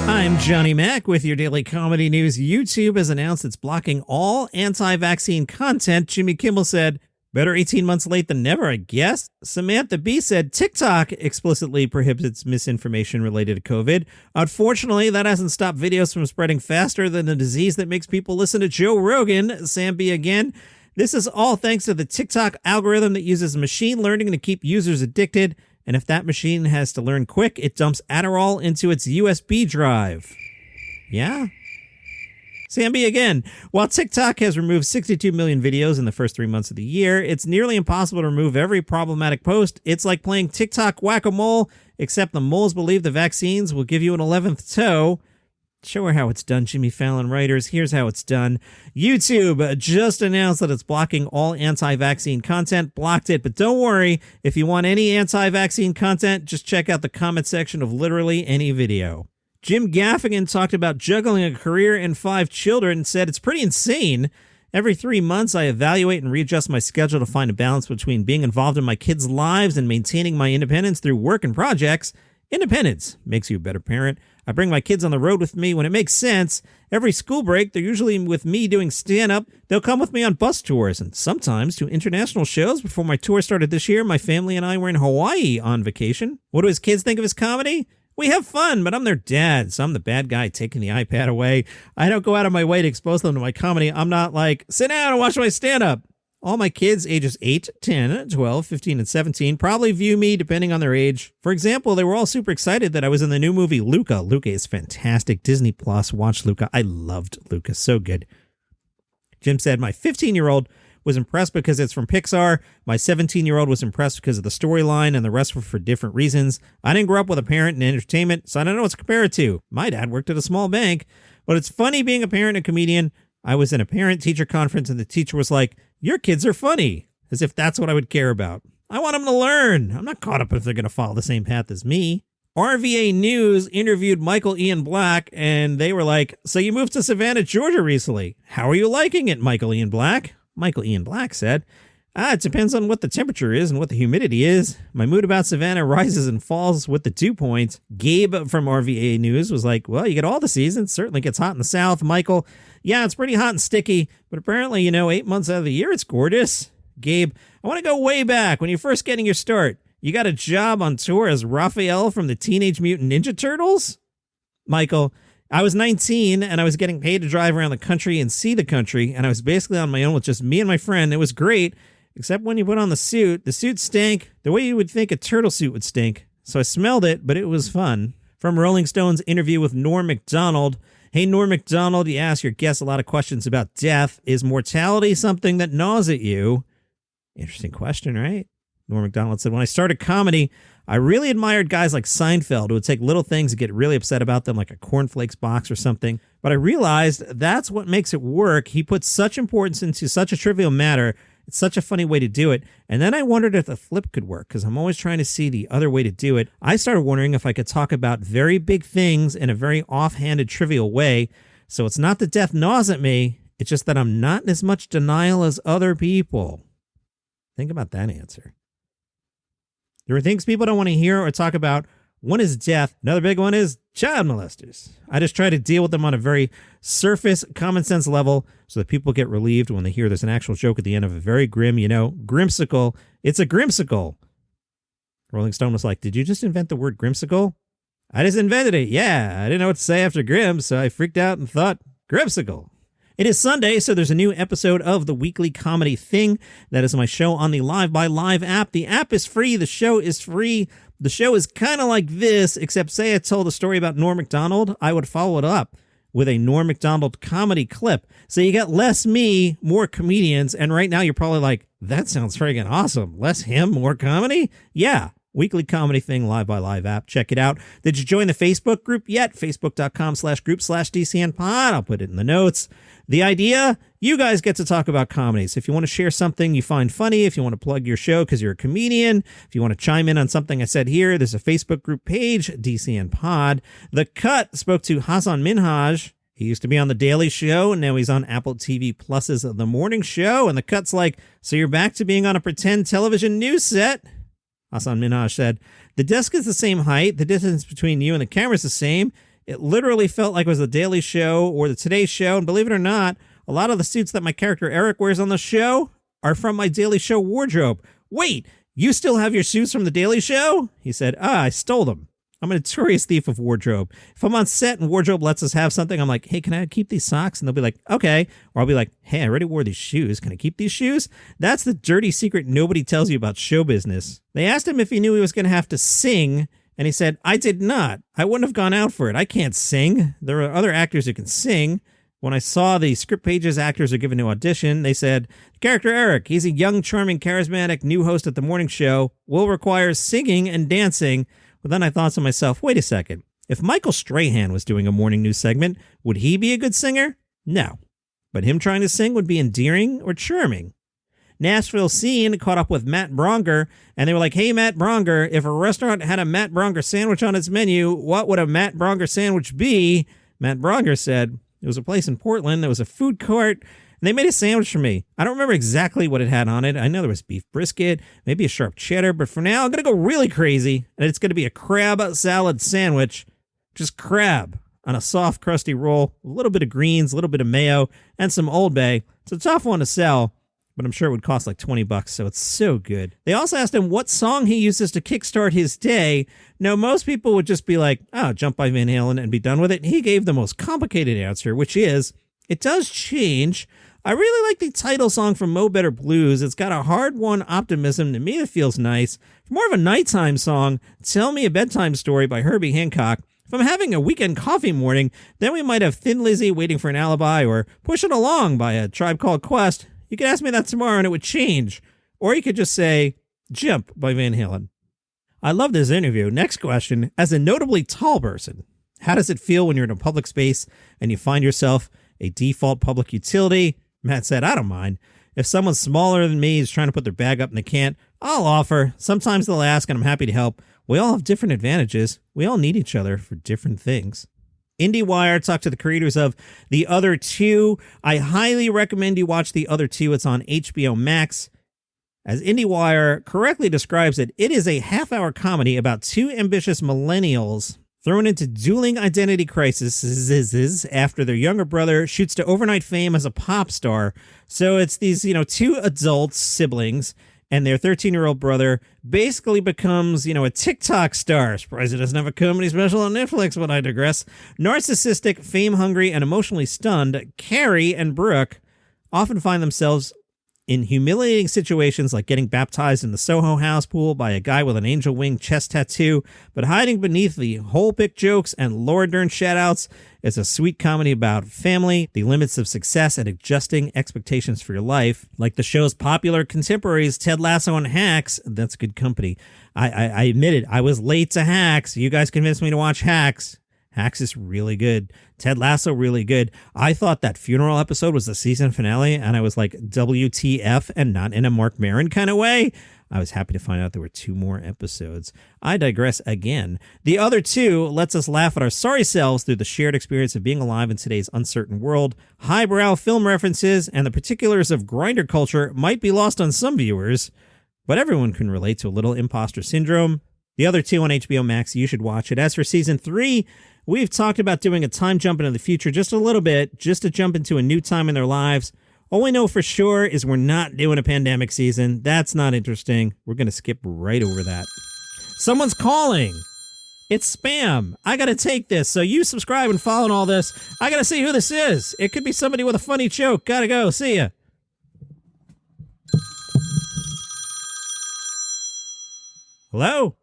I'm Johnny Mac with your daily comedy news. YouTube has announced it's blocking all anti-vaccine content. Jimmy Kimmel said, better 18 months late than never, I guess. Samantha Bee said TikTok explicitly prohibits misinformation related to COVID. Unfortunately, that hasn't stopped videos from spreading faster than the disease that makes people listen to Joe Rogan. Sam B again. This is all thanks to the TikTok algorithm that uses machine learning to keep users addicted. And if that machine has to learn quick, it dumps Adderall into its USB drive. Yeah? Sam B again. While TikTok has removed 62 million videos in the first 3 months of the year, it's nearly impossible to remove every problematic post. It's like playing TikTok whack-a-mole, except the moles believe the vaccines will give you an 11th toe. Show her how it's done, Jimmy Fallon writers. Here's how it's done. YouTube just announced that it's blocking all anti-vaccine content. Blocked it, but don't worry. If you want any anti-vaccine content, just check out the comment section of literally any video. Jim Gaffigan talked about juggling a career and 5 children and said it's pretty insane. Every 3 months, I evaluate and readjust my schedule to find a balance between being involved in my kids' lives and maintaining my independence through work and projects. Independence makes you a better parent. I bring my kids on the road with me when it makes sense. Every school break, they're usually with me doing stand-up. They'll come with me on bus tours and sometimes to international shows. Before my tour started this year, my family and I were in Hawaii on vacation. What do his kids think of his comedy? We have fun, but I'm their dad, so I'm the bad guy taking the iPad away. I don't go out of my way to expose them to my comedy. I'm not like, sit down and watch my stand-up. All my kids, ages 8, 10, 12, 15, and 17, probably view me depending on their age. For example, they were all super excited that I was in the new movie Luca. Luca is fantastic. Disney Plus, watch Luca. I loved Luca. So good. Jim said, my 15-year-old was impressed because it's from Pixar. My 17-year-old was impressed because of the storyline, and the rest were for different reasons. I didn't grow up with a parent in entertainment, so I don't know what to compare it to. My dad worked at a small bank, but it's funny being a parent and comedian. I was in a parent-teacher conference, and the teacher was like, your kids are funny, as if that's what I would care about. I want them to learn. I'm not caught up if they're going to follow the same path as me. RVA News interviewed Michael Ian Black, and they were like, so you moved to Savannah, Georgia recently. How are you liking it, Michael Ian Black? Michael Ian Black said, it depends on what the temperature is and what the humidity is. My mood about Savannah rises and falls with the dew points. Gabe from RVA News was like, well, you get all the seasons. Certainly gets hot in the south. Michael, yeah, it's pretty hot and sticky, but apparently, 8 months out of the year, it's gorgeous. Gabe, I want to go way back when you're first getting your start. You got a job on tour as Raphael from the Teenage Mutant Ninja Turtles? Michael, I was 19 and I was getting paid to drive around the country and see the country, and I was basically on my own with just me and my friend. It was great. Except when you put on the suit stank the way you would think a turtle suit would stink. So I smelled it, but it was fun. From Rolling Stone's interview with Norm Macdonald. Hey, Norm Macdonald, you ask your guests a lot of questions about death. Is mortality something that gnaws at you? Interesting question, right? Norm Macdonald said, when I started comedy, I really admired guys like Seinfeld who would take little things and get really upset about them, like a cornflakes box or something. But I realized that's what makes it work. He puts such importance into such a trivial matter. It's such a funny way to do it. And then I wondered if the flip could work, because I'm always trying to see the other way to do it. I started wondering if I could talk about very big things in a very offhanded, trivial way. So it's not that death gnaws at me. It's just that I'm not in as much denial as other people. Think about that answer. There are things people don't want to hear or talk about. One is death. Another big one is child molesters. I just try to deal with them on a very surface, common sense level so that people get relieved when they hear there's an actual joke at the end of a very grim, grimsicle. It's a grimsicle. Rolling Stone was like, did you just invent the word grimsicle? I just invented it. Yeah, I didn't know what to say after grim, so I freaked out and thought, grimsicle. It is Sunday, so there's a new episode of the Weekly Comedy Thing. That is my show on the Live by Live app. The app is free. The show is free. The show is kind of like this, except say I told a story about Norm Macdonald, I would follow it up with a Norm Macdonald comedy clip. So you get less me, more comedians, and right now you're probably like, that sounds friggin' awesome. Less him, more comedy? Yeah. Weekly Comedy Thing, Live by Live app. Check it out. Did you join the Facebook group yet? Facebook.com/group/DCNpod. I'll put it in the notes. The idea, you guys get to talk about comedies. If you want to share something you find funny, if you want to plug your show because you're a comedian, if you want to chime in on something I said here, there's a Facebook group page, DCNpod. The Cut spoke to Hasan Minhaj. He used to be on The Daily Show, and now he's on Apple TV Plus's The Morning Show. And The Cut's like, so you're back to being on a pretend television news set? Hasan Minhaj said, the desk is the same height. The distance between you and the camera is the same. It literally felt like it was the Daily Show or the Today Show, and believe it or not, a lot of the suits that my character Eric wears on the show are from my Daily Show wardrobe. Wait, you still have your suits from the Daily Show? He said, I stole them. I'm a notorious thief of wardrobe. If I'm on set and wardrobe lets us have something, I'm like, hey, can I keep these socks? And they'll be like, okay. Or I'll be like, hey, I already wore these shoes. Can I keep these shoes? That's the dirty secret nobody tells you about show business. They asked him if he knew he was going to have to sing, and he said, I did not. I wouldn't have gone out for it. I can't sing. There are other actors who can sing. When I saw the script pages actors are given to audition, they said, character Eric, he's a young, charming, charismatic new host at the morning show, will require singing and dancing. But then I thought to myself, wait a second. If Michael Strahan was doing a morning news segment, would he be a good singer? No. But him trying to sing would be endearing or charming. Nashville Scene caught up with Matt Braunger, and they were like, hey, Matt Braunger, if a restaurant had a Matt Braunger sandwich on its menu, what would a Matt Braunger sandwich be? Matt Braunger said, it was a place in Portland. There was a food court, and they made a sandwich for me. I don't remember exactly what it had on it. I know there was beef brisket, maybe a sharp cheddar, but for now, I'm going to go really crazy, and it's going to be a crab salad sandwich. Just crab on a soft, crusty roll, a little bit of greens, a little bit of mayo, and some Old Bay. It's a tough one to sell, but I'm sure it would cost like $20, so it's so good. They also asked him what song he uses to kickstart his day. Now, most people would just be like, oh, Jump by Van Halen and be done with it. He gave the most complicated answer, which is, it does change. I really like the title song from Mo Better Blues. It's got a hard-won optimism to me that feels nice. For more of a nighttime song, Tell Me a Bedtime Story by Herbie Hancock. If I'm having a weekend coffee morning, then we might have Thin Lizzy Waiting for an Alibi or Push It Along by A Tribe Called Quest. You could ask me that tomorrow and it would change. Or you could just say, Jump by Van Halen. I love this interview. Next question. As a notably tall person, how does it feel when you're in a public space and you find yourself a default public utility? Matt said, I don't mind. If someone smaller than me is trying to put their bag up and they can't, I'll offer. Sometimes they'll ask and I'm happy to help. We all have different advantages. We all need each other for different things. IndieWire talked to the creators of The Other Two. I highly recommend you watch The Other Two. It's on HBO Max. As IndieWire correctly describes it, it is a half-hour comedy about two ambitious millennials thrown into dueling identity crises after their younger brother shoots to overnight fame as a pop star. So it's these, two adult siblings, and their 13-year-old brother basically becomes, a TikTok star. Surprised it doesn't have a comedy special on Netflix, but I digress. Narcissistic, fame-hungry, and emotionally stunned, Carrie and Brooke often find themselves in humiliating situations like getting baptized in the Soho House pool by a guy with an angel wing chest tattoo, but hiding beneath the whole pick jokes and Laura Dern shoutouts is a sweet comedy about family, the limits of success, and adjusting expectations for your life. Like the show's popular contemporaries, Ted Lasso and Hacks. That's good company. I admit it. I was late to Hacks. You guys convinced me to watch Hacks. Hacks is really good. Ted Lasso, really good. I thought that funeral episode was the season finale, and I was like, WTF, and not in a Mark Maron kind of way. I was happy to find out there were 2 more episodes. I digress again. The Other Two lets us laugh at our sorry selves through the shared experience of being alive in today's uncertain world. Highbrow film references and the particulars of grinder culture might be lost on some viewers, but everyone can relate to a little imposter syndrome. The Other Two on HBO Max, you should watch it. As for season 3, we've talked about doing a time jump into the future just a little bit, just to jump into a new time in their lives. All we know for sure is we're not doing a pandemic season. That's not interesting. We're going to skip right over that. Someone's calling. It's spam. I got to take this. So you subscribe and follow all this. I got to see who this is. It could be somebody with a funny joke. Got to go. See ya. Hello?